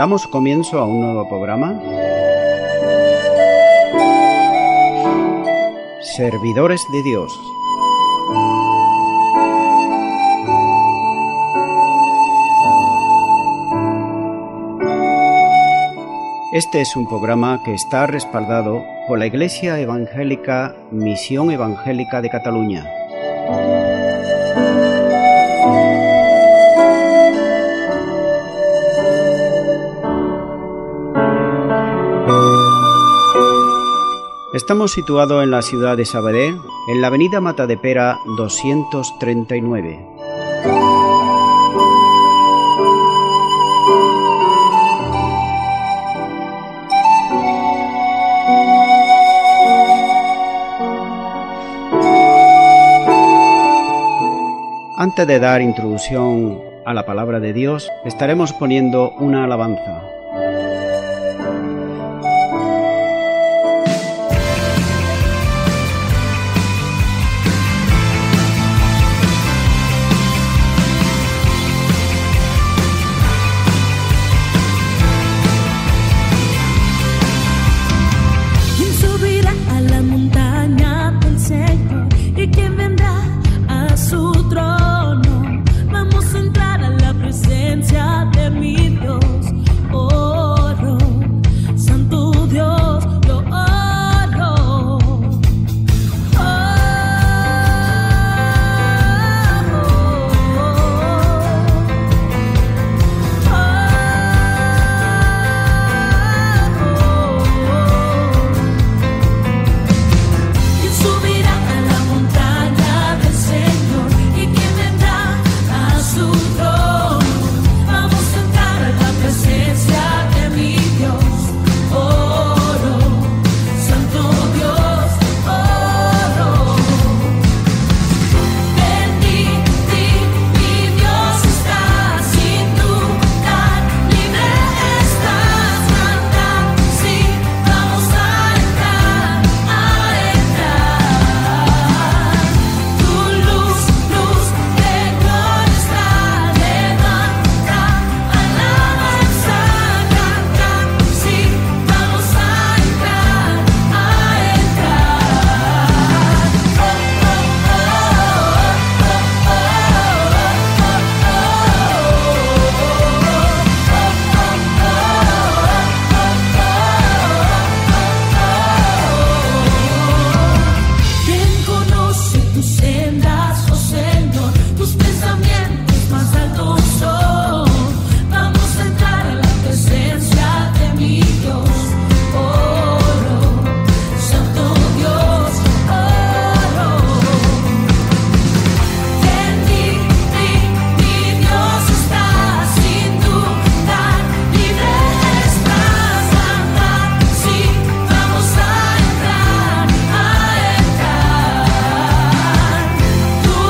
Damos comienzo a un nuevo programa. Servidores de Dios. Este es un programa que está respaldado por la Iglesia Evangélica Misión Evangélica de Cataluña. Estamos situados en la ciudad de Sabadell, en la avenida Matadepera 239. Antes de dar introducción a la palabra de Dios, estaremos poniendo una alabanza.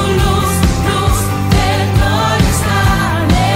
Luz de gloria está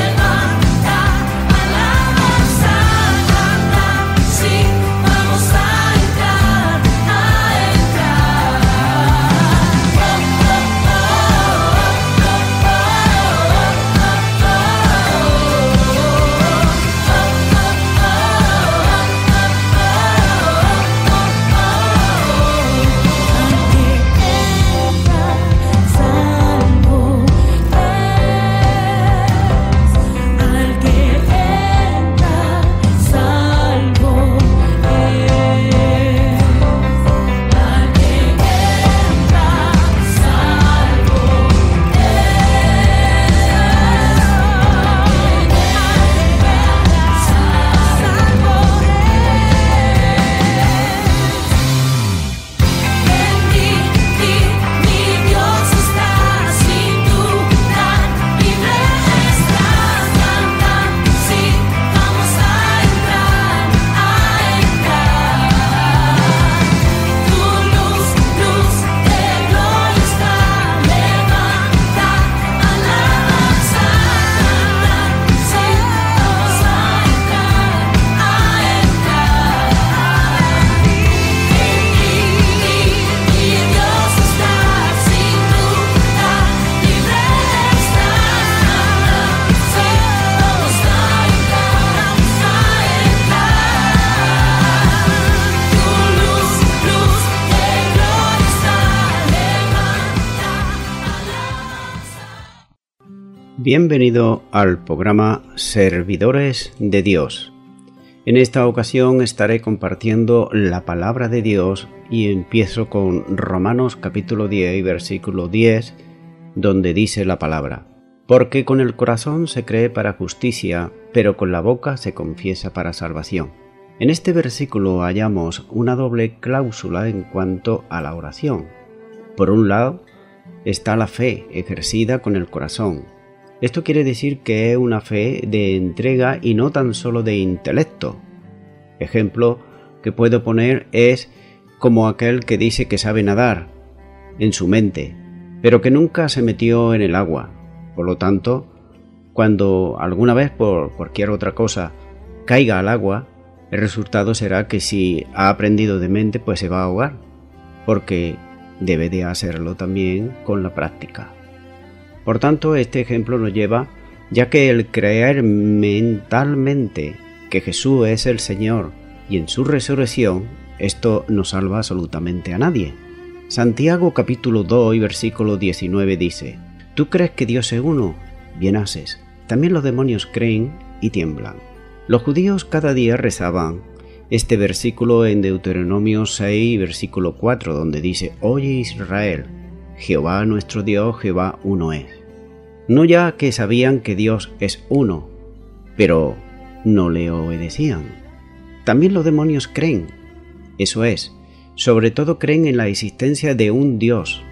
Bienvenido al programa Servidores de Dios. En esta ocasión estaré compartiendo la palabra de Dios y empiezo con Romanos capítulo 10 versículo 10, donde dice la palabra: porque con el corazón se cree para justicia, pero con la boca se confiesa para salvación. En este versículo hallamos una doble cláusula en cuanto a la oración. Por un lado está la fe ejercida con el corazón. Esto quiere decir que es una fe de entrega y no tan solo de intelecto. Ejemplo que puedo poner es como aquel que dice que sabe nadar en su mente, pero que nunca se metió en el agua. Por lo tanto, cuando alguna vez por cualquier otra cosa caiga al agua, el resultado será que si ha aprendido de mente, pues se va a ahogar, porque debe de hacerlo también con la práctica. Por tanto, este ejemplo nos lleva, ya que el creer mentalmente que Jesús es el Señor y en su resurrección, esto no salva absolutamente a nadie. Santiago capítulo 2 y versículo 19 dice: ¿tú crees que Dios es uno? Bien haces. También los demonios creen y tiemblan. Los judíos cada día rezaban este versículo en Deuteronomio 6 versículo 4, donde dice: oye Israel, Jehová nuestro Dios, Jehová uno es. No ya que sabían que Dios es uno, pero no le obedecían. También los demonios creen, eso es, sobre todo creen en la existencia de un Dios.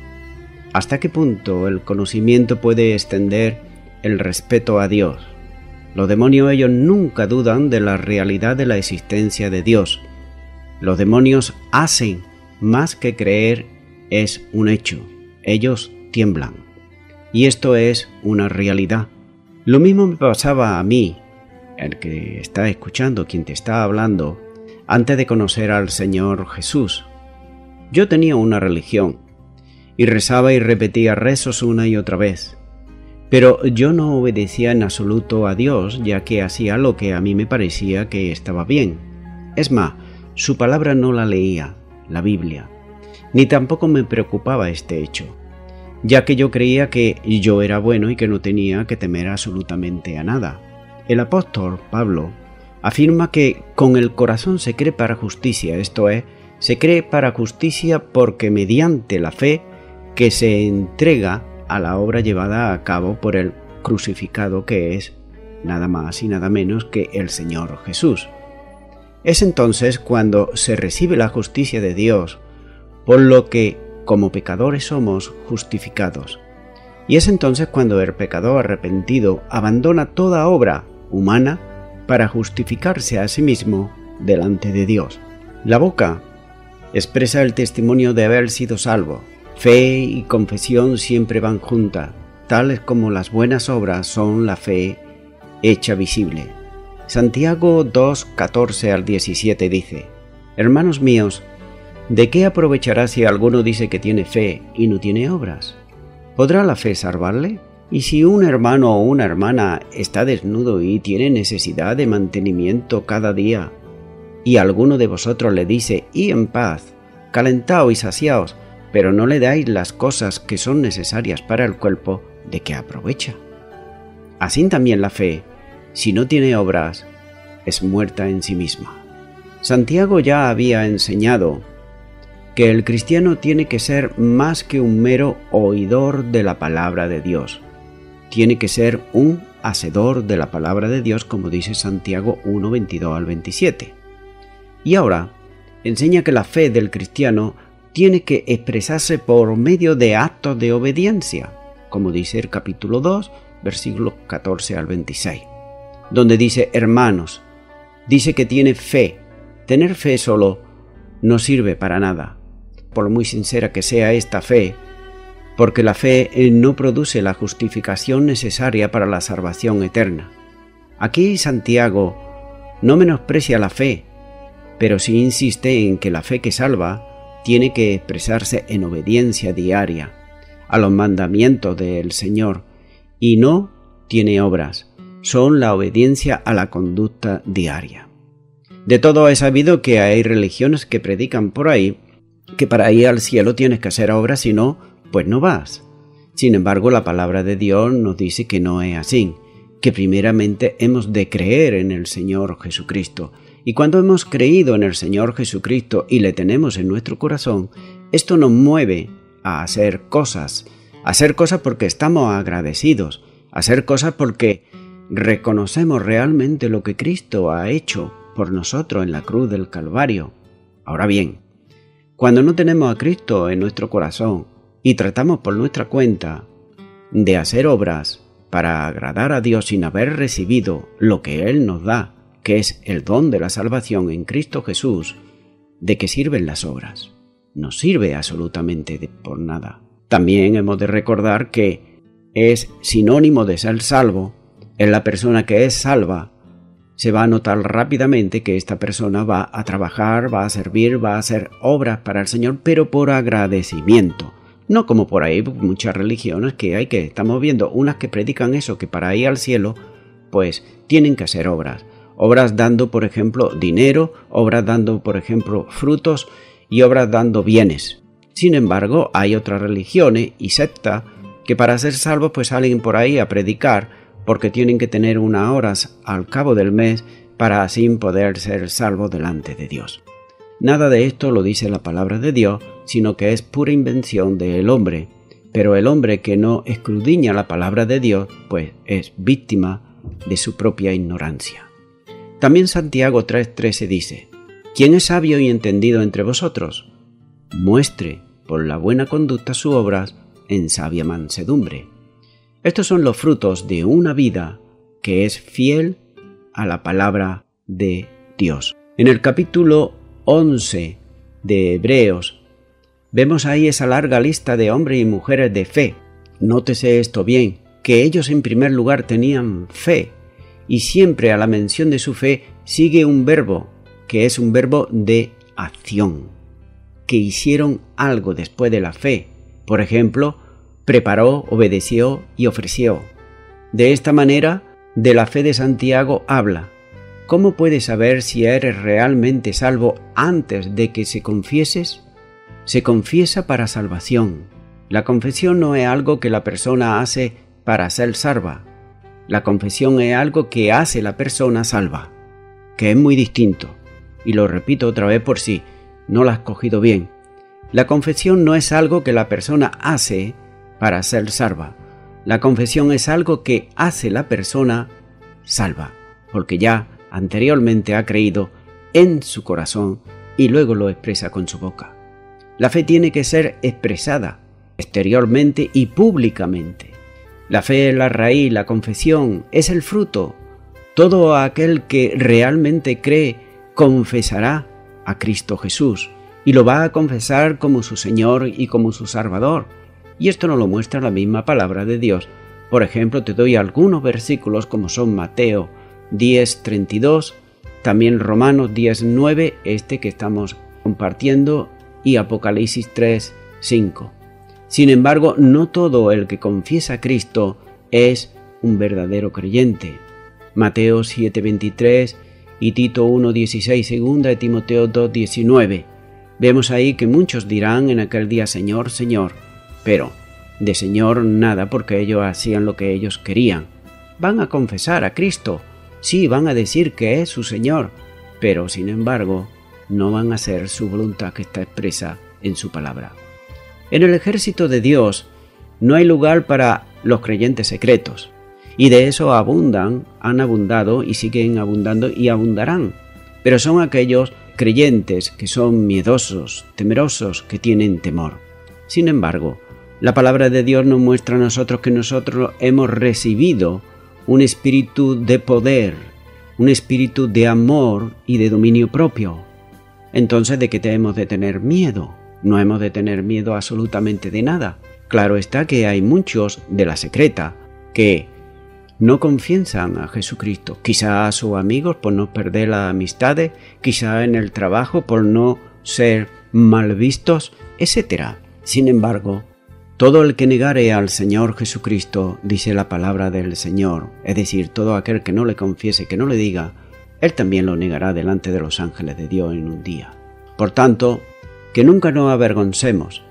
¿Hasta qué punto el conocimiento puede extender el respeto a Dios? Los demonios, ellos nunca dudan de la realidad de la existencia de Dios. Los demonios hacen más que creer, es un hecho. Ellos tiemblan. Y esto es una realidad. Lo mismo me pasaba a mí, el que está escuchando, quien te está hablando, antes de conocer al Señor Jesús. Yo tenía una religión y rezaba y repetía rezos una y otra vez. Pero yo no obedecía en absoluto a Dios, ya que hacía lo que a mí me parecía que estaba bien. Es más, su palabra no la leía, la Biblia, ni tampoco me preocupaba este hecho, ya que yo creía que yo era bueno y que no tenía que temer absolutamente a nada. El apóstol Pablo afirma que con el corazón se cree para justicia, esto es, se cree para justicia porque mediante la fe que se entrega a la obra llevada a cabo por el crucificado, que es nada más y nada menos que el Señor Jesús. Es entonces cuando se recibe la justicia de Dios, por lo que como pecadores somos justificados. Y es entonces cuando el pecador arrepentido abandona toda obra humana para justificarse a sí mismo delante de Dios. La boca expresa el testimonio de haber sido salvo. Fe y confesión siempre van juntas, tales como las buenas obras son la fe hecha visible. Santiago 2, 14 al 17 dice: hermanos míos, ¿de qué aprovechará si alguno dice que tiene fe y no tiene obras? ¿Podrá la fe salvarle? Y si un hermano o una hermana está desnudo y tiene necesidad de mantenimiento cada día, y alguno de vosotros le dice: id en paz, calentaos y saciaos, pero no le dais las cosas que son necesarias para el cuerpo, ¿de qué aprovecha? Así también la fe, si no tiene obras, es muerta en sí misma. Santiago ya había enseñado que el cristiano tiene que ser más que un mero oidor de la palabra de Dios. Tiene que ser un hacedor de la palabra de Dios, como dice Santiago 1, 22 al 27. Y ahora enseña que la fe del cristiano tiene que expresarse por medio de actos de obediencia, como dice el capítulo 2, versículos 14 al 26, donde dice: hermanos, dice que tiene fe. Tener fe solo no sirve para nada, por muy sincera que sea esta fe, porque la fe no produce la justificación necesaria para la salvación eterna. Aquí Santiago no menosprecia la fe, pero sí insiste en que la fe que salva tiene que expresarse en obediencia diaria a los mandamientos del Señor y no tiene obras, son la obediencia a la conducta diaria. De todo he sabido que hay religiones que predican por ahí que para ir al cielo tienes que hacer obras, si no, pues no vas. Sin embargo, la palabra de Dios nos dice que no es así, que primeramente hemos de creer en el Señor Jesucristo. Y cuando hemos creído en el Señor Jesucristo y le tenemos en nuestro corazón, esto nos mueve a hacer cosas porque estamos agradecidos, a hacer cosas porque reconocemos realmente lo que Cristo ha hecho por nosotros en la cruz del Calvario. Ahora bien, cuando no tenemos a Cristo en nuestro corazón y tratamos por nuestra cuenta de hacer obras para agradar a Dios sin haber recibido lo que Él nos da, que es el don de la salvación en Cristo Jesús, ¿de qué sirven las obras? No sirve absolutamente por nada. También hemos de recordar que es sinónimo de ser salvo. En la persona que es salva se va a notar rápidamente que esta persona va a trabajar, va a servir, va a hacer obras para el Señor, pero por agradecimiento. No como por ahí muchas religiones que estamos viendo unas que predican eso, que para ir al cielo, pues tienen que hacer obras. Obras dando, por ejemplo, dinero, obras dando, por ejemplo, frutos y obras dando bienes. Sin embargo, hay otras religiones y sectas que para ser salvos pues salen por ahí a predicar porque tienen que tener unas horas al cabo del mes para así poder ser salvos delante de Dios. Nada de esto lo dice la palabra de Dios, sino que es pura invención del hombre. Pero el hombre que no escudriña la palabra de Dios, pues es víctima de su propia ignorancia. También Santiago 3:13 dice: ¿Quién es sabio y entendido entre vosotros? Muestre por la buena conducta sus obras en sabia mansedumbre. Estos son los frutos de una vida que es fiel a la palabra de Dios. En el capítulo 11 de Hebreos vemos ahí esa larga lista de hombres y mujeres de fe. Nótese esto bien, que ellos en primer lugar tenían fe, y siempre a la mención de su fe sigue un verbo, que es un verbo de acción, que hicieron algo después de la fe. Por ejemplo, preparó, obedeció y ofreció. De esta manera, de la fe de Santiago habla. ¿Cómo puedes saber si eres realmente salvo antes de que se confieses? Se confiesa para salvación. La confesión no es algo que la persona hace para ser salva. La confesión es algo que hace la persona salva, que es muy distinto. Y lo repito otra vez por si no lo has cogido bien. La confesión no es algo que la persona hace para ser salva. La confesión es algo que hace la persona salva, porque ya anteriormente ha creído en su corazón y luego lo expresa con su boca. La fe tiene que ser expresada exteriormente y públicamente. La fe es la raíz, la confesión es el fruto. Todo aquel que realmente cree confesará a Cristo Jesús y lo va a confesar como su Señor y como su Salvador. Y esto nos lo muestra la misma palabra de Dios. Por ejemplo, te doy algunos versículos como son Mateo 10:32, también Romanos 10:9, este que estamos compartiendo, y Apocalipsis 3:5. Sin embargo, no todo el que confiesa a Cristo es un verdadero creyente. Mateo 7:23 y Tito 1:16, segunda de Timoteo 2:19. Vemos ahí que muchos dirán en aquel día: Señor, Señor, pero de Señor nada, porque ellos hacían lo que ellos querían. Van a confesar a Cristo, sí, van a decir que es su Señor, pero sin embargo no van a hacer su voluntad que está expresa en su palabra. En el ejército de Dios no hay lugar para los creyentes secretos, y de eso abundan, han abundado y siguen abundando y abundarán, pero son aquellos creyentes que son miedosos, temerosos, que tienen temor. Sin embargo, la palabra de Dios nos muestra a nosotros que nosotros hemos recibido un espíritu de poder, un espíritu de amor y de dominio propio. Entonces, ¿de qué hemos de tener miedo? No hemos de tener miedo absolutamente de nada. Claro está que hay muchos de la secreta que no confiesan a Jesucristo, quizá a sus amigos por no perder las amistades, quizá en el trabajo por no ser mal vistos, etc. Sin embargo, todo el que negare al Señor Jesucristo, dice la palabra del Señor, es decir, todo aquel que no le confiese, que no le diga, Él también lo negará delante de los ángeles de Dios en un día. Por tanto, que nunca nos avergoncemos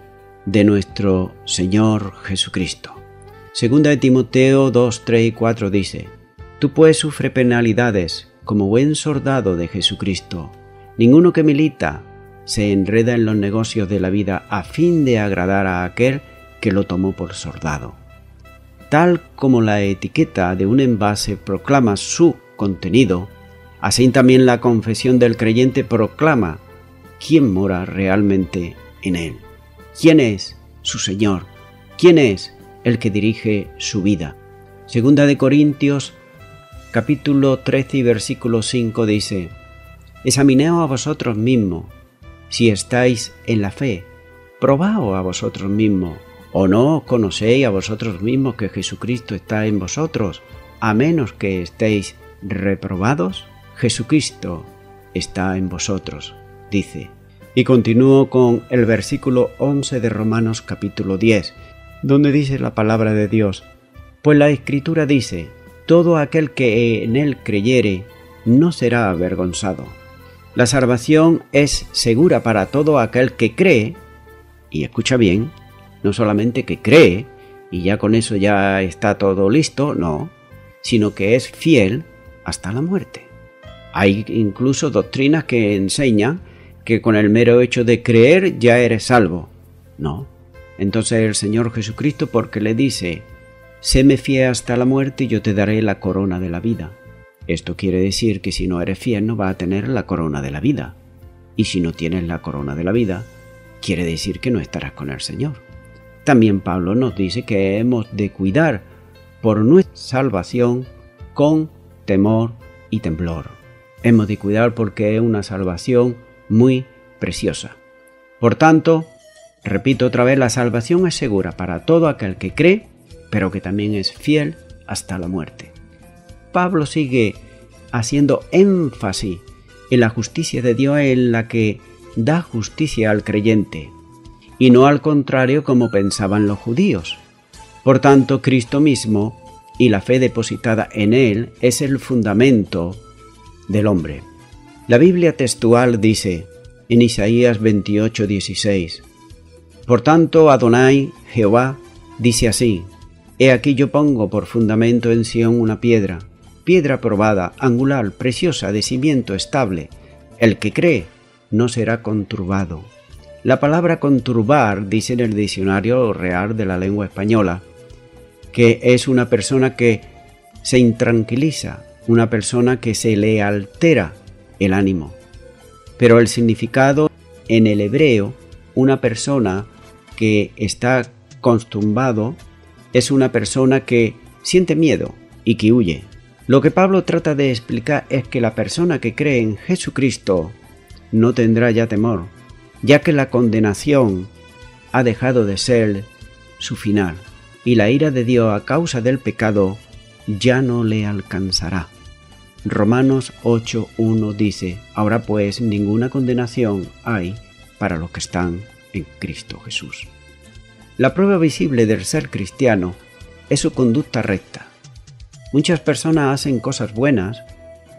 de nuestro Señor Jesucristo. Segunda de Timoteo 2, 3 y 4 dice: Tú pues sufre penalidades como buen soldado de Jesucristo. Ninguno que milita se enreda en los negocios de la vida a fin de agradar a aquel que lo tomó por soldado. Tal como la etiqueta de un envase proclama su contenido, así también la confesión del creyente proclama quién mora realmente en él. ¿Quién es su Señor? ¿Quién es el que dirige su vida? Segunda de Corintios, capítulo 13 y versículo 5 dice: Examinaos a vosotros mismos, si estáis en la fe, probaos a vosotros mismos, ¿o no conocéis a vosotros mismos que Jesucristo está en vosotros, a menos que estéis reprobados? Jesucristo está en vosotros, dice. Y continúo con el versículo 11 de Romanos capítulo 10, donde dice la palabra de Dios: Pues la Escritura dice: todo aquel que en él creyere no será avergonzado. La salvación es segura para todo aquel que cree, y escucha bien, no solamente que cree, y ya con eso ya está todo listo, no, sino que es fiel hasta la muerte. Hay incluso doctrinas que enseñan que con el mero hecho de creer ya eres salvo. No. Entonces el Señor Jesucristo, porque le dice: séme fiel hasta la muerte y yo te daré la corona de la vida. Esto quiere decir que si no eres fiel no vas a tener la corona de la vida. Y si no tienes la corona de la vida, quiere decir que no estarás con el Señor. También Pablo nos dice que hemos de cuidar por nuestra salvación con temor y temblor. Hemos de cuidar porque es una salvación muy preciosa. Por tanto, repito otra vez, la salvación es segura para todo aquel que cree, pero que también es fiel hasta la muerte. Pablo sigue haciendo énfasis en la justicia de Dios, en la que da justicia al creyente, y no al contrario como pensaban los judíos. Por tanto, Cristo mismo y la fe depositada en Él es el fundamento del hombre. La Biblia textual dice en Isaías 28:16: Por tanto, Adonai, Jehová, dice así: He aquí yo pongo por fundamento en Sión una piedra, piedra probada, angular, preciosa, de cimiento estable. El que cree no será conturbado. La palabra conturbar dice en el diccionario real de la lengua española que es una persona que se intranquiliza, una persona que se le altera el ánimo. Pero el significado en el hebreo, una persona que está conturbado, es una persona que siente miedo y que huye. Lo que Pablo trata de explicar es que la persona que cree en Jesucristo no tendrá ya temor, ya que la condenación ha dejado de ser su final, y la ira de Dios a causa del pecado ya no le alcanzará. Romanos 8:1 dice: Ahora pues ninguna condenación hay para los que están en Cristo Jesús. La prueba visible del ser cristiano es su conducta recta. Muchas personas hacen cosas buenas,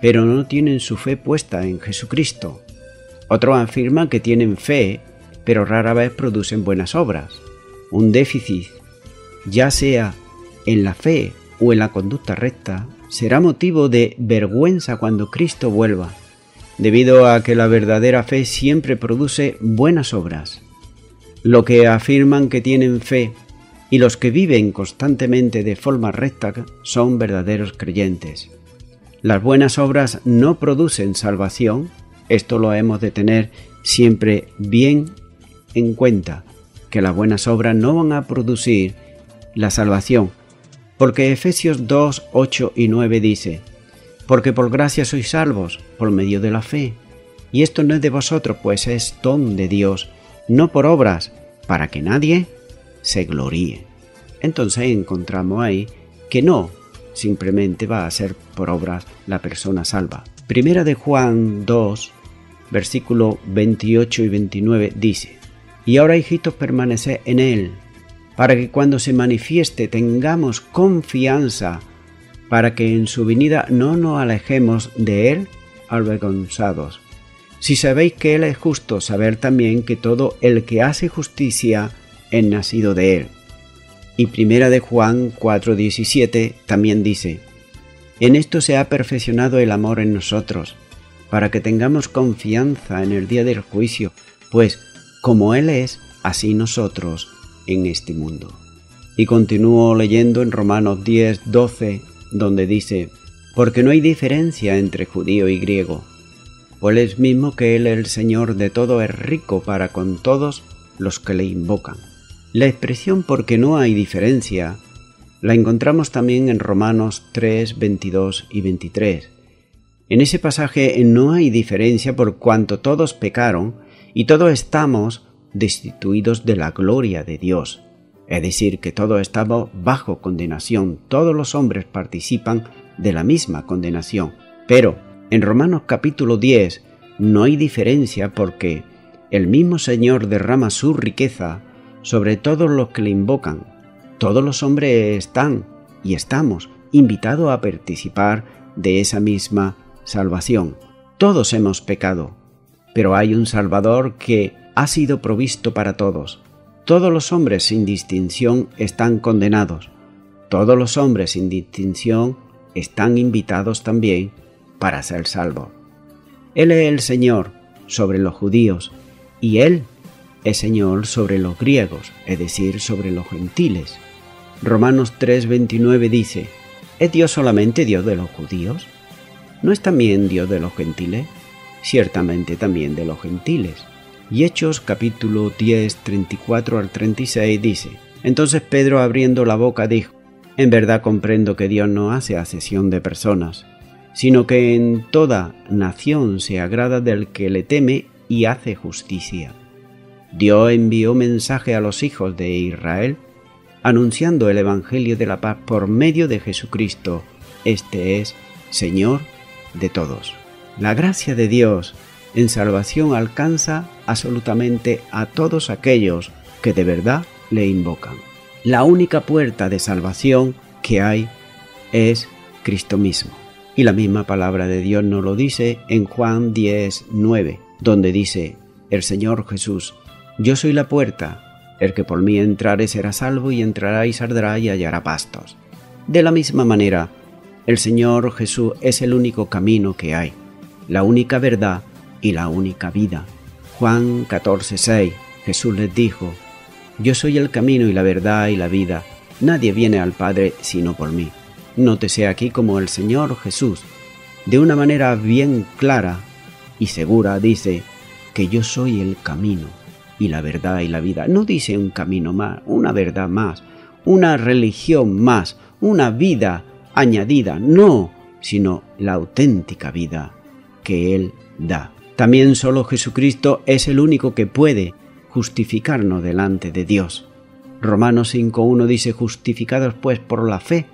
pero no tienen su fe puesta en Jesucristo. Otros afirman que tienen fe, pero rara vez producen buenas obras. Un déficit, ya sea en la fe o en la conducta recta, será motivo de vergüenza cuando Cristo vuelva, debido a que la verdadera fe siempre produce buenas obras. Los que afirman que tienen fe y los que viven constantemente de forma recta son verdaderos creyentes. Las buenas obras no producen salvación. Esto lo hemos de tener siempre bien en cuenta, que las buenas obras no van a producir la salvación, porque Efesios 2, 8 y 9 dice: Porque por gracia sois salvos, por medio de la fe, y esto no es de vosotros, pues es don de Dios, no por obras, para que nadie se gloríe. Entonces encontramos ahí que no simplemente va a ser por obras la persona salva. Primera de Juan 2, versículo 28 y 29 dice: Y ahora, hijitos, permaneced en Él, para que cuando se manifieste tengamos confianza, para que en su venida no nos alejemos de Él avergonzados. Si sabéis que Él es justo, saber también que todo el que hace justicia es nacido de Él. Y primera de Juan 4:17 también dice: en esto se ha perfeccionado el amor en nosotros, para que tengamos confianza en el día del juicio, pues como Él es, así nosotros en este mundo. Y continúo leyendo en Romanos 10:12, donde dice: porque no hay diferencia entre judío y griego, pues es mismo que Él, el Señor de todo, es rico para con todos los que le invocan. La expresión porque no hay diferencia la encontramos también en Romanos 3, 22 y 23. En ese pasaje no hay diferencia por cuanto todos pecaron y todos estamos destituidos de la gloria de Dios. Es decir, que todos estamos bajo condenación, todos los hombres participan de la misma condenación. Pero en Romanos capítulo 10 no hay diferencia porque el mismo Señor derrama su riqueza sobre todos los que le invocan. Todos los hombres están y estamos invitados a participar de esa misma salvación. Todos hemos pecado, pero hay un Salvador que ha sido provisto para todos. Todos los hombres sin distinción están condenados. Todos los hombres sin distinción están invitados también para ser salvos. Él es el Señor sobre los judíos y Él es Señor sobre los griegos, es decir, sobre los gentiles. Romanos 3:29 dice: ¿es Dios solamente Dios de los judíos? ¿No es también Dios de los gentiles? Ciertamente también de los gentiles. Y Hechos capítulo 10, 34 al 36 dice: entonces Pedro, abriendo la boca, dijo: en verdad comprendo que Dios no hace acepción de personas, sino que en toda nación se agrada del que le teme y hace justicia. Dios envió mensaje a los hijos de Israel, anunciando el Evangelio de la paz por medio de Jesucristo. Este es Señor de todos. La gracia de Dios en salvación alcanza absolutamente a todos aquellos que de verdad le invocan. La única puerta de salvación que hay es Cristo mismo. Y la misma palabra de Dios nos lo dice en Juan 10:9, donde dice el Señor Jesús: yo soy la puerta. El que por mí entrare será salvo, y entrará y saldrá y hallará pastos. De la misma manera, el Señor Jesús es el único camino que hay, la única verdad y la única vida. Juan 14:6, Jesús les dijo: yo soy el camino y la verdad y la vida. Nadie viene al Padre sino por mí. Nótese aquí como el Señor Jesús, de una manera bien clara y segura, dice que yo soy el camino y la verdad y la vida. No dice un camino más, una verdad más, una religión más, una vida añadida, no, sino la auténtica vida que Él da. También solo Jesucristo es el único que puede justificarnos delante de Dios. Romanos 5:1 dice: justificados pues por la fe,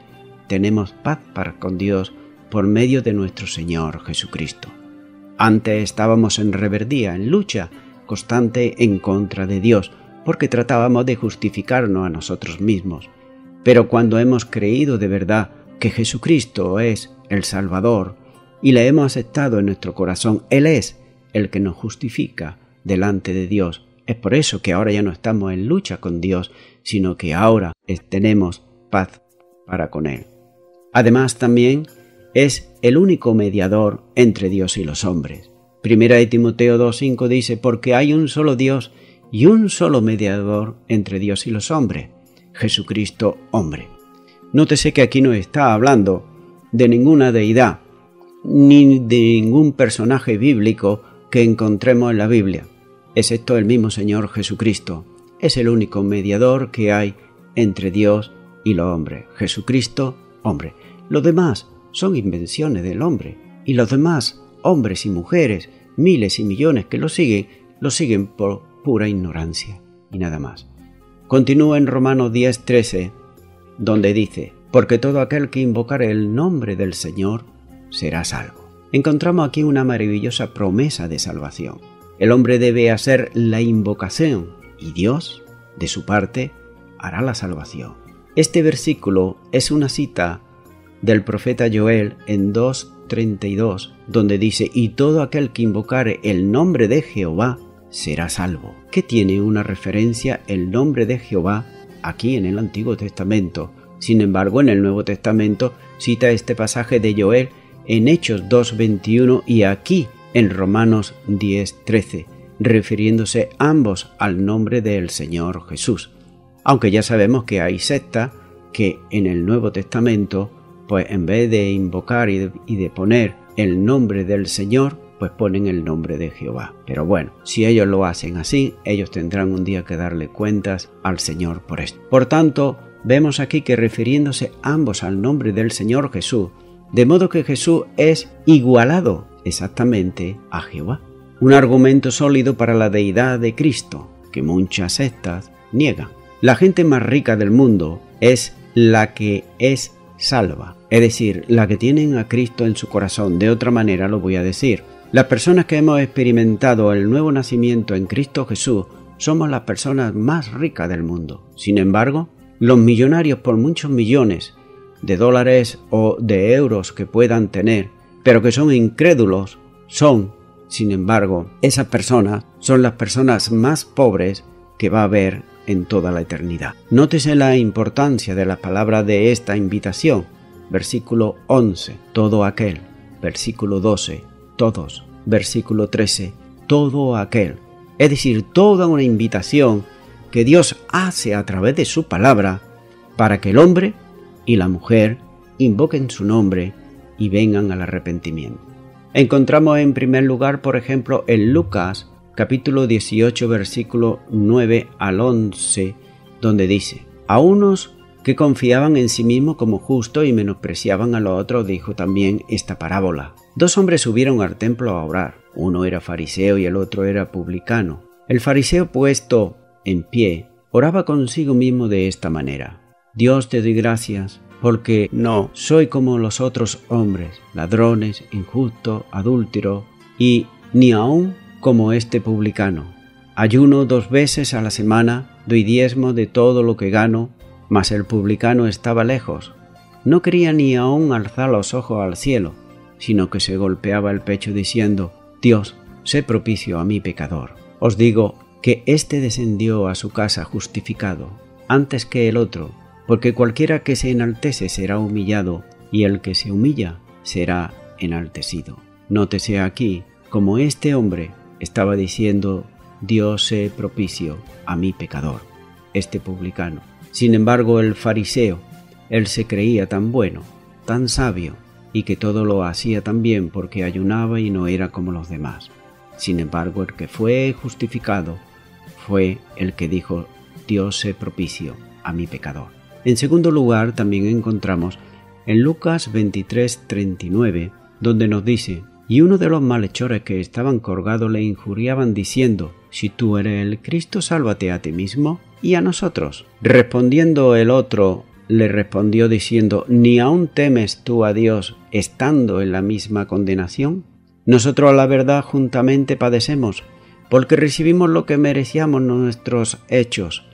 tenemos paz para con Dios por medio de nuestro Señor Jesucristo. Antes estábamos en rebeldía, en lucha constante en contra de Dios, porque tratábamos de justificarnos a nosotros mismos. Pero cuando hemos creído de verdad que Jesucristo es el Salvador y le hemos aceptado en nuestro corazón, Él es el que nos justifica delante de Dios. Es por eso que ahora ya no estamos en lucha con Dios, sino que ahora tenemos paz para con Él. Además, también es el único mediador entre Dios y los hombres. Primera de Timoteo 2:5 dice: porque hay un solo Dios y un solo mediador entre Dios y los hombres, Jesucristo hombre. Nótese que aquí no está hablando de ninguna deidad, ni de ningún personaje bíblico que encontremos en la Biblia, excepto el mismo Señor Jesucristo. Es el único mediador que hay entre Dios y los hombres, Jesucristo hombre. Los demás son invenciones del hombre, y los demás hombres y mujeres, miles y millones que lo siguen por pura ignorancia y nada más. Continúa en Romanos 10:13, donde dice: porque todo aquel que invocare el nombre del Señor será salvo. Encontramos aquí una maravillosa promesa de salvación. El hombre debe hacer la invocación y Dios, de su parte, hará la salvación. Este versículo es una cita del profeta Joel en 2:32, donde dice: y todo aquel que invocare el nombre de Jehová será salvo. ¿Qué tiene una referencia el nombre de Jehová aquí en el Antiguo Testamento. Sin embargo, en el Nuevo Testamento cita este pasaje de Joel en Hechos 2:21 y aquí en Romanos 10:13, refiriéndose ambos al nombre del Señor Jesús. Aunque ya sabemos que hay sectas que en el Nuevo Testamento, pues en vez de invocar y de poner el nombre del Señor, pues ponen el nombre de Jehová. Pero bueno, si ellos lo hacen así, ellos tendrán un día que darle cuentas al Señor por esto. Por tanto, vemos aquí que refiriéndose ambos al nombre del Señor Jesús, de modo que Jesús es igualado exactamente a Jehová. Un argumento sólido para la deidad de Cristo, que muchas sectas niegan. La gente más rica del mundo es la que es salva, es decir, la que tienen a Cristo en su corazón. De otra manera lo voy a decir. Las personas que hemos experimentado el nuevo nacimiento en Cristo Jesús somos las personas más ricas del mundo. Sin embargo, los millonarios por muchos millones de dólares o de euros que puedan tener, pero que son incrédulos, sin embargo, esas personas son las personas más pobres que va a haber en toda la eternidad. Nótese la importancia de las palabras de esta invitación. Versículo 11, todo aquel. Versículo 12, todos. Versículo 13, todo aquel. Es decir, toda una invitación que Dios hace a través de su palabra para que el hombre y la mujer invoquen su nombre y vengan al arrepentimiento. Encontramos en primer lugar, por ejemplo, en Lucas capítulo 18, versículo 9 al 11, donde dice: a unos que confiaban en sí mismos como justos y menospreciaban a los otros, dijo también esta parábola. Dos hombres subieron al templo a orar. Uno era fariseo y el otro era publicano. El fariseo, puesto en pie, oraba consigo mismo de esta manera: Dios, te doy gracias porque no soy como los otros hombres, ladrones, injustos, adúlteros y ni aun como este publicano. Ayuno 2 veces a la semana, doy diezmo de todo lo que gano. Mas el publicano estaba lejos. No quería ni aun alzar los ojos al cielo, sino que se golpeaba el pecho diciendo: Dios, sé propicio a mi pecador. Os digo que éste descendió a su casa justificado antes que el otro, porque cualquiera que se enaltece será humillado, y el que se humilla será enaltecido. Nótese aquí como este hombre estaba diciendo: Dios sé propicio a mi pecador, este publicano. Sin embargo, el fariseo, él se creía tan bueno, tan sabio, y que todo lo hacía tan bien porque ayunaba y no era como los demás. Sin embargo, el que fue justificado fue el que dijo: Dios sé propicio a mi pecador. En segundo lugar, también encontramos en Lucas 23:39, donde nos dice: y uno de los malhechores que estaban colgados le injuriaban diciendo: si tú eres el Cristo, sálvate a ti mismo y a nosotros. Respondiendo el otro, le respondió diciendo: ¿ni aún temes tú a Dios estando en la misma condenación? Nosotros a la verdad juntamente padecemos, porque recibimos lo que merecíamos nuestros hechos,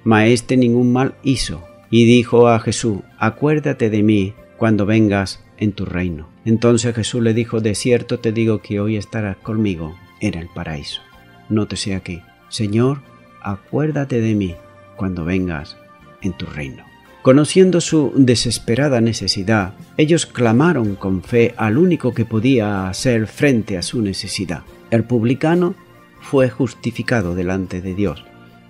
mas éste ningún mal hizo. Y dijo a Jesús: acuérdate de mí cuando vengas en tu reino. Entonces Jesús le dijo: de cierto te digo que hoy estarás conmigo en el paraíso. Nótese aquí: Señor, acuérdate de mí cuando vengas en tu reino. Conociendo su desesperada necesidad, ellos clamaron con fe al único que podía hacer frente a su necesidad. El publicano fue justificado delante de Dios,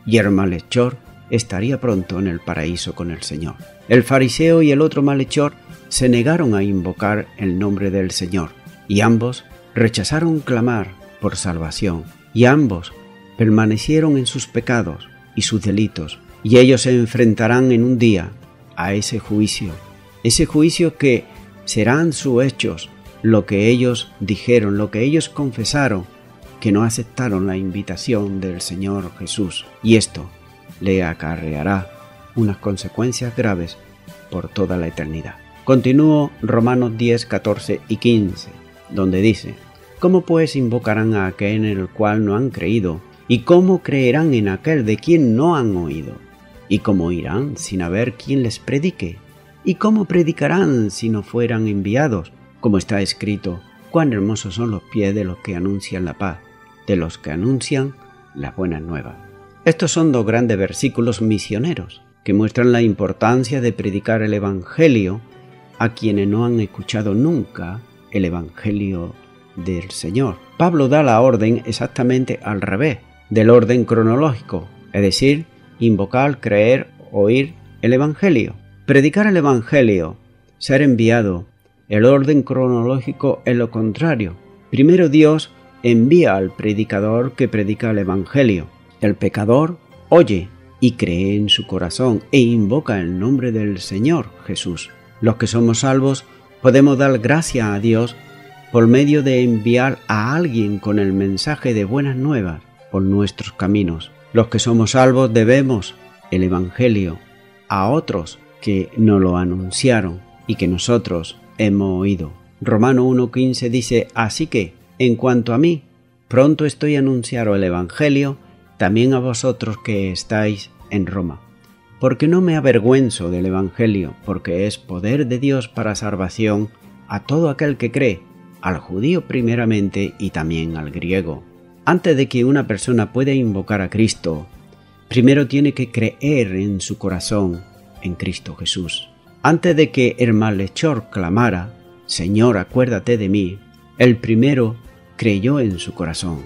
y el malhechor estaría pronto en el paraíso con el Señor. El fariseo y el otro malhechor se negaron a invocar el nombre del Señor, y ambos rechazaron clamar por salvación, y ambos permanecieron en sus pecados y sus delitos, y ellos se enfrentarán en un día a ese juicio que serán sus hechos, lo que ellos dijeron, lo que ellos confesaron, que no aceptaron la invitación del Señor Jesús, y esto le acarreará unas consecuencias graves por toda la eternidad. Continúo Romanos 10, 14 y 15, donde dice: ¿cómo pues invocarán a aquel en el cual no han creído? ¿Y cómo creerán en aquel de quien no han oído? ¿Y cómo irán sin haber quien les predique? ¿Y cómo predicarán si no fueran enviados? Como está escrito: cuán hermosos son los pies de los que anuncian la paz, de los que anuncian las buenas nuevas. Estos son 2 grandes versículos misioneros. que muestran la importancia de predicar el Evangelio a quienes no han escuchado nunca el Evangelio del Señor. Pablo da la orden exactamente al revés del orden cronológico, es decir, invocar, creer, oír el Evangelio. Predicar el Evangelio, ser enviado. El orden cronológico es lo contrario. Primero Dios envía al predicador que predica el Evangelio. El pecador oye y cree en su corazón e invoca el nombre del Señor Jesús. Los que somos salvos podemos dar gracias a Dios por medio de enviar a alguien con el mensaje de buenas nuevas por nuestros caminos. Los que somos salvos debemos el Evangelio a otros que nos lo anunciaron y que nosotros hemos oído. Romano 1:15 dice: así que, en cuanto a mí, pronto estoy a anunciaros el Evangelio también a vosotros que estáis en Roma. Porque no me avergüenzo del Evangelio, porque es poder de Dios para salvación a todo aquel que cree, al judío primeramente y también al griego. Antes de que una persona pueda invocar a Cristo, primero tiene que creer en su corazón en Cristo Jesús. Antes de que el malhechor clamara: Señor, acuérdate de mí, el primero creyó en su corazón.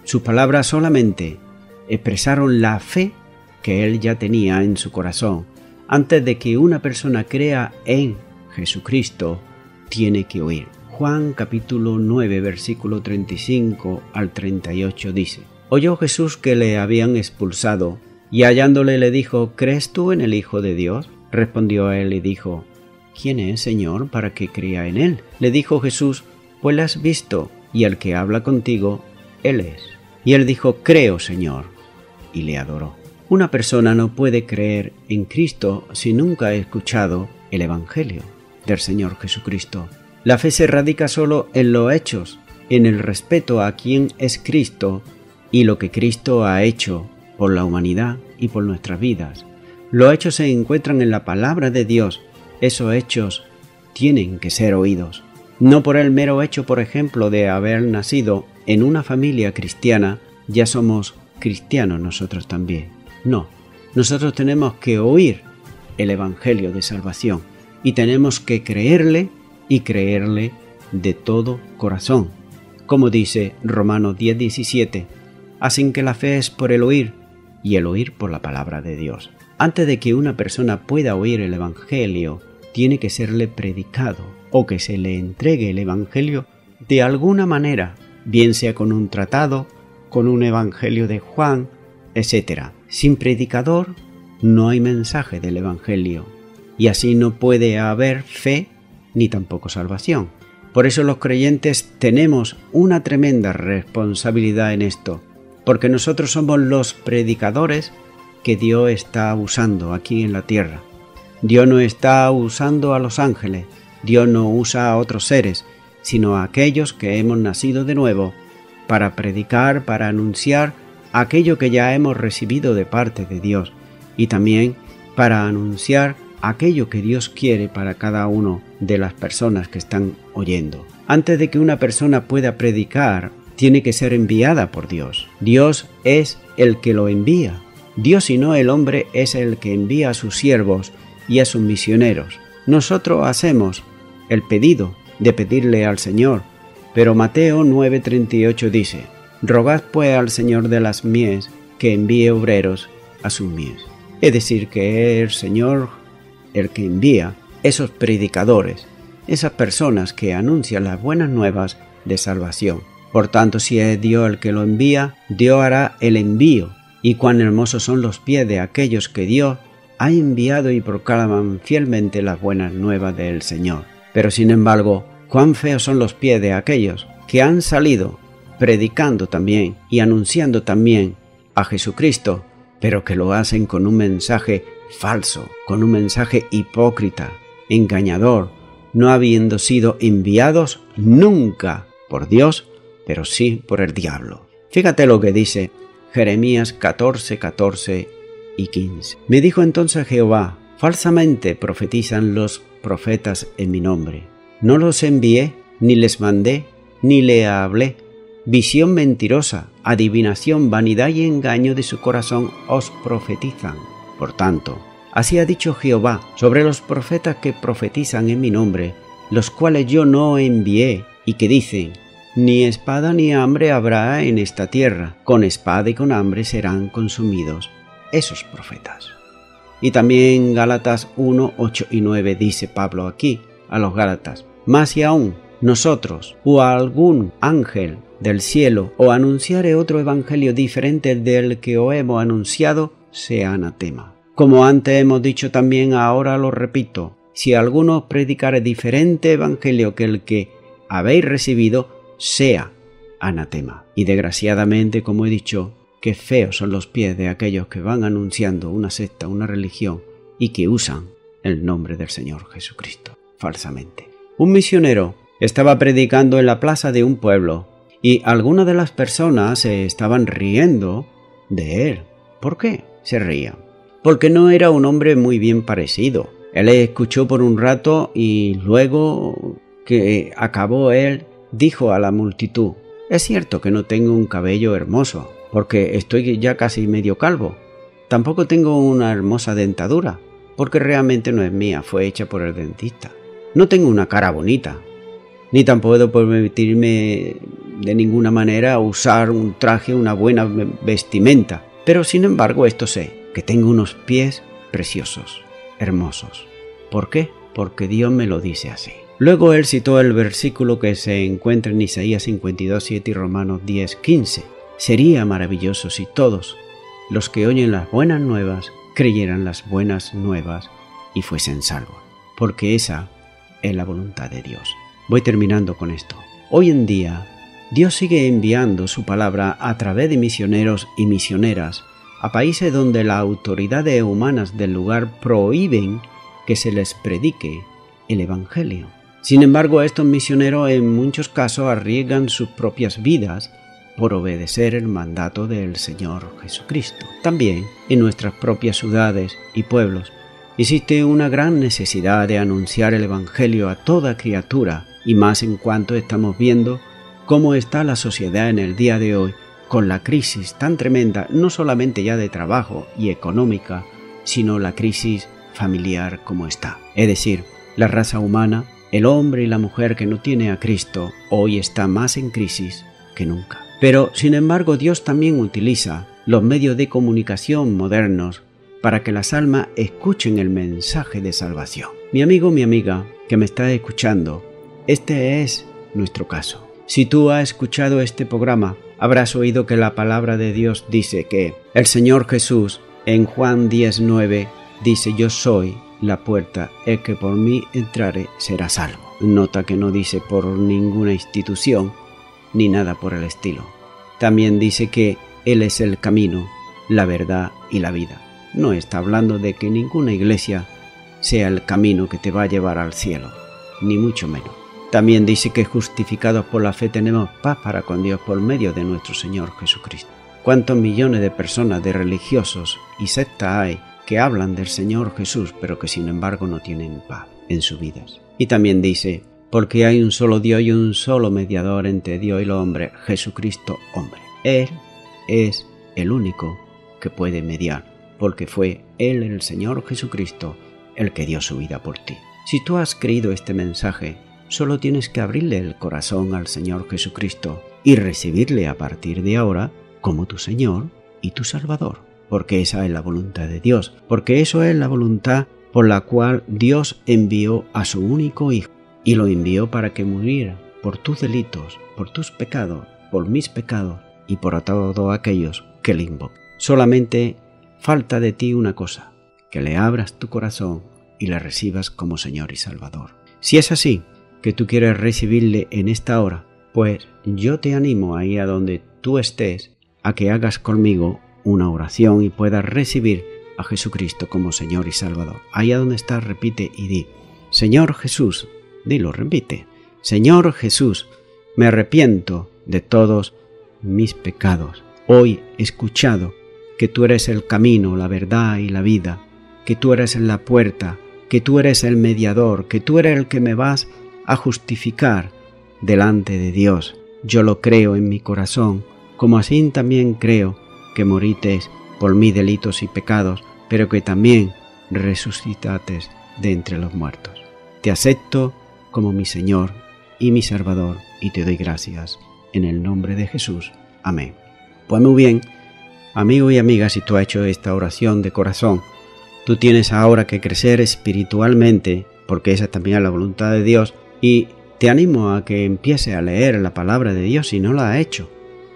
Sus palabras solamente expresaron la fe que él ya tenía en su corazón. Antes de que una persona crea en Jesucristo, tiene que oír. Juan capítulo 9, versículo 35 al 38 dice: oyó Jesús que le habían expulsado, y hallándole le dijo: ¿crees tú en el Hijo de Dios? Respondió a él y dijo: ¿quién es, Señor, para que crea en él? Le dijo Jesús: pues la has visto, y el que habla contigo, él es. Y él dijo: creo, Señor, y le adoró. Una persona no puede creer en Cristo si nunca ha escuchado el Evangelio del Señor Jesucristo. La fe se radica solo en los hechos, en el respeto a quien es Cristo y lo que Cristo ha hecho por la humanidad y por nuestras vidas. Los hechos se encuentran en la palabra de Dios. Esos hechos tienen que ser oídos. No por el mero hecho, por ejemplo, de haber nacido en una familia cristiana, ya somos cristianos nosotros también. No, nosotros tenemos que oír el Evangelio de salvación y tenemos que creerle y creerle de todo corazón. Como dice Romanos 10:17, así que la fe es por el oír y el oír por la palabra de Dios. Antes de que una persona pueda oír el Evangelio, tiene que serle predicado o que se le entregue el Evangelio de alguna manera, bien sea con un tratado, con un Evangelio de Juan, etc. Sin predicador no hay mensaje del Evangelio y así no puede haber fe ni tampoco salvación. Por eso los creyentes tenemos una tremenda responsabilidad en esto, porque nosotros somos los predicadores que Dios está usando aquí en la tierra. Dios no está usando a los ángeles, Dios no usa a otros seres, sino a aquellos que hemos nacido de nuevo para predicar, para anunciar aquello que ya hemos recibido de parte de Dios y también para anunciar aquello que Dios quiere para cada uno de las personas que están oyendo. Antes de que una persona pueda predicar, tiene que ser enviada por Dios. Dios es el que lo envía. Dios y no el hombre es el que envía a sus siervos y a sus misioneros. Nosotros hacemos el pedido de pedirle al Señor, pero Mateo 9:38 dice: rogad pues al Señor de las mies que envíe obreros a sus mies. Es decir, que es el Señor el que envía esos predicadores, esas personas que anuncian las buenas nuevas de salvación. Por tanto, si es Dios el que lo envía, Dios hará el envío. Y cuán hermosos son los pies de aquellos que Dios ha enviado y proclaman fielmente las buenas nuevas del Señor. Pero sin embargo, cuán feos son los pies de aquellos que han salido predicando también y anunciando también a Jesucristo, pero que lo hacen con un mensaje falso, con un mensaje hipócrita, engañador, no habiendo sido enviados nunca por Dios, pero sí por el diablo. Fíjate lo que dice Jeremías 14:14 y 15. Me dijo entonces Jehová: falsamente profetizan los profetas en mi nombre. No los envié, ni les mandé, ni le hablé. Visión mentirosa, adivinación, vanidad y engaño de su corazón os profetizan. Por tanto, Así ha dicho Jehová sobre los profetas que profetizan en mi nombre, los cuales yo no envié, y que dicen: ni espada ni hambre habrá en esta tierra, con espada y con hambre serán consumidos esos profetas. Y también Gálatas 1, 8 y 9 dice Pablo aquí a los Gálatas: más si aún nosotros o algún ángel del cielo o anunciare otro evangelio diferente del que os hemos anunciado, sea anatema. Como antes hemos dicho también, ahora lo repito: si alguno os predicare diferente evangelio que el que habéis recibido, sea anatema. Y desgraciadamente, como he dicho, qué feos son los pies de aquellos que van anunciando una secta, una religión, y que usan el nombre del Señor Jesucristo falsamente. Un misionero estaba predicando en la plaza de un pueblo y algunas de las personas se estaban riendo de él. ¿Por qué se reían? Porque no era un hombre muy bien parecido. Él escuchó por un rato y luego que acabó él, dijo a la multitud: es cierto que no tengo un cabello hermoso, porque estoy ya casi medio calvo. Tampoco tengo una hermosa dentadura, porque realmente no es mía, fue hecha por el dentista. No tengo una cara bonita, ni tampoco puedo permitirme de ninguna manera usar un traje, una buena vestimenta. Pero sin embargo esto sé, que tengo unos pies preciosos, hermosos. ¿Por qué? Porque Dios me lo dice así. Luego él citó el versículo que se encuentra en Isaías 52:7 y Romanos 10:15. Sería maravilloso si todos los que oyen las buenas nuevas creyeran las buenas nuevas y fuesen salvos, porque esa es la voluntad de Dios. Voy terminando con esto. Hoy en día, Dios sigue enviando su palabra a través de misioneros y misioneras a países donde las autoridades humanas del lugar prohíben que se les predique el Evangelio. Sin embargo, estos misioneros en muchos casos arriesgan sus propias vidas por obedecer el mandato del Señor Jesucristo. También en nuestras propias ciudades y pueblos existe una gran necesidad de anunciar el Evangelio a toda criatura, y más en cuanto estamos viendo cómo está la sociedad en el día de hoy con la crisis tan tremenda, no solamente ya de trabajo y económica, sino la crisis familiar como está. Es decir, la raza humana, el hombre y la mujer que no tiene a Cristo, hoy está más en crisis que nunca. Pero, sin embargo, Dios también utiliza los medios de comunicación modernos para que las almas escuchen el mensaje de salvación. Mi amigo, mi amiga, que me está escuchando, este es nuestro caso. Si tú has escuchado este programa, habrás oído que la palabra de Dios dice que el Señor Jesús en Juan 10:9 dice: yo soy la puerta, el que por mí entrare será salvo. Nota que no dice por ninguna institución ni nada por el estilo. También dice que Él es el camino, la verdad y la vida. No está hablando de que ninguna iglesia sea el camino que te va a llevar al cielo, ni mucho menos. También dice que justificados por la fe tenemos paz para con Dios por medio de nuestro Señor Jesucristo. ¿Cuántos millones de personas, de religiosos y sectas hay que hablan del Señor Jesús, pero que sin embargo no tienen paz en sus vidas? Y también dice: porque hay un solo Dios y un solo mediador entre Dios y el hombre, Jesucristo hombre. Él es el único que puede mediar, porque fue Él, el Señor Jesucristo, el que dio su vida por ti. Si tú has creído este mensaje, solo tienes que abrirle el corazón al Señor Jesucristo y recibirle a partir de ahora como tu Señor y tu Salvador, porque esa es la voluntad de Dios, porque eso es la voluntad por la cual Dios envió a su único Hijo, y lo envió para que muriera por tus delitos, por tus pecados, por mis pecados y por todos aquellos que le invocan. Solamente falta de ti una cosa: que le abras tu corazón y le recibas como Señor y Salvador. Si es así, que tú quieres recibirle en esta hora, pues yo te animo ahí a donde tú estés a que hagas conmigo una oración y puedas recibir a Jesucristo como Señor y Salvador. Ahí a donde estás, repite y di: Señor Jesús, dilo, repite: Señor Jesús, me arrepiento de todos mis pecados. Hoy he escuchado que tú eres el camino, la verdad y la vida, que tú eres la puerta, que tú eres el mediador, que tú eres el que me vas a justificar delante de Dios. Yo lo creo en mi corazón, como así también creo que moriste por mis delitos y pecados, pero que también resucitates de entre los muertos. Te acepto como mi Señor y mi Salvador y te doy gracias en el nombre de Jesús. Amén. Pues muy bien, amigo y amiga, si tú has hecho esta oración de corazón, tú tienes ahora que crecer espiritualmente, porque esa también es la voluntad de Dios, y te animo a que empieces a leer la palabra de Dios si no la has hecho,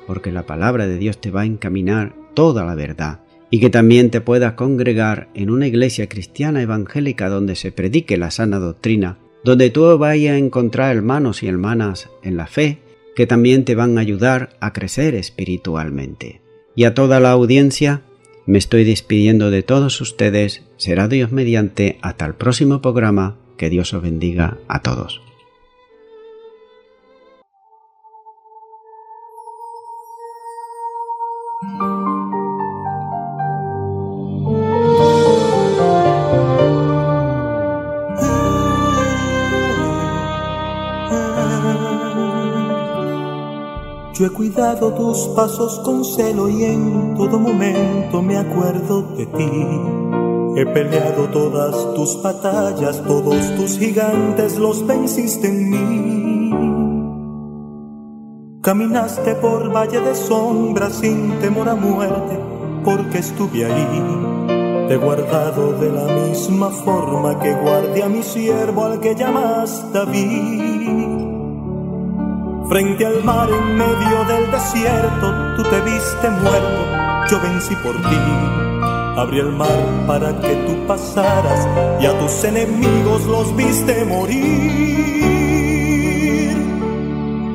porque la palabra de Dios te va a encaminar toda la verdad, y que también te puedas congregar en una iglesia cristiana evangélica donde se predique la sana doctrina, donde tú vayas a encontrar hermanos y hermanas en la fe que también te van a ayudar a crecer espiritualmente. Y a toda la audiencia, me estoy despidiendo de todos ustedes. Será Dios mediante hasta el próximo programa. Que Dios os bendiga a todos. Yo he cuidado tus pasos con celo y en todo momento me acuerdo de ti. He peleado todas tus batallas, todos tus gigantes los venciste en mí. Caminaste por valle de sombra sin temor a muerte, porque estuve ahí. Te he guardado de la misma forma que guardé a mi siervo al que llamas David. Frente al mar en medio del desierto, tú te viste muerto, yo vencí por ti. Abrí el mar para que tú pasaras y a tus enemigos los viste morir.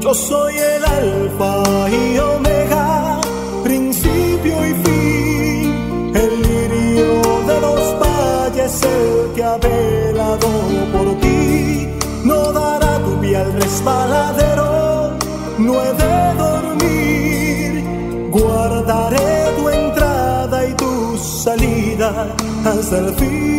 Yo soy el Alfa y Omega, principio y fin, el lirio de los valles, el que ha velado por ti. No dará tu pie al resbaladero, no he de dormir, guardaré tu entrada y tu salida hasta el fin.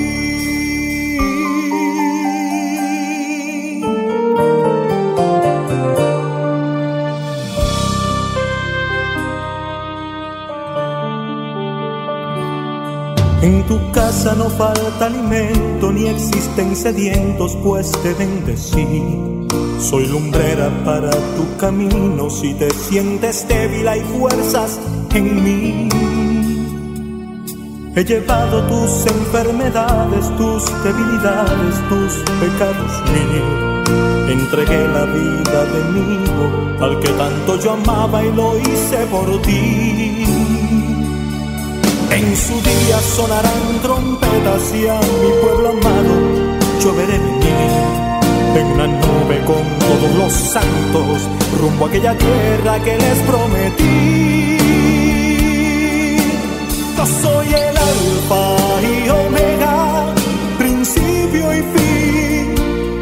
En tu casa no falta alimento, ni existen sedientos, pues te bendecí. Soy lumbrera para tu camino, si te sientes débil hay fuerzas en mí. He llevado tus enfermedades, tus debilidades, tus pecados míos. Entregué la vida de mi hijo al que tanto yo amaba y lo hice por ti. En su día sonarán trompetas y a mi pueblo amado yo veré venir. En una nube con todos los santos, rumbo a aquella tierra que les prometí. Yo soy el Alfa y Omega, principio y fin,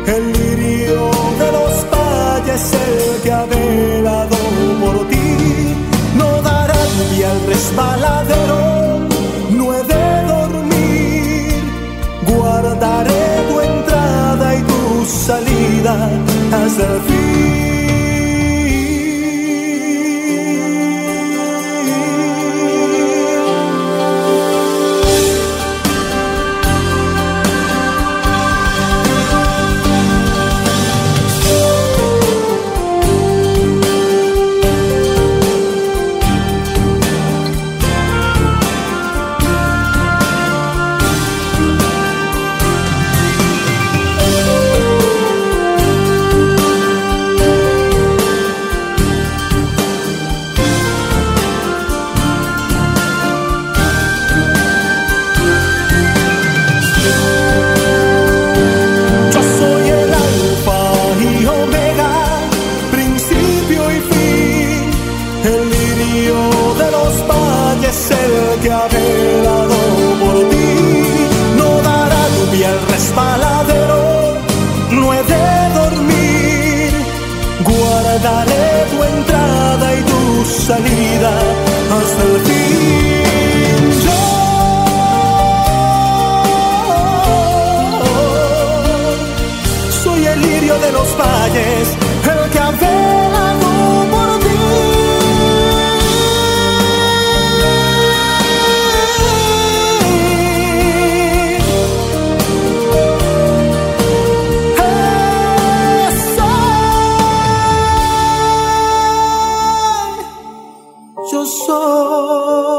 el lirio de los valles, el que ha velado por ti. No dará lluvia al resbaladero, no he de dormir, guardaré tu entrada y tu salida hasta el fin. Que ha velado por ti, no dará lluvia al resbaladero, no he de dormir, guardaré tu entrada y tu salida hasta el fin. Yo soy el lirio de los valles, el que ha velado por ti. yo soy.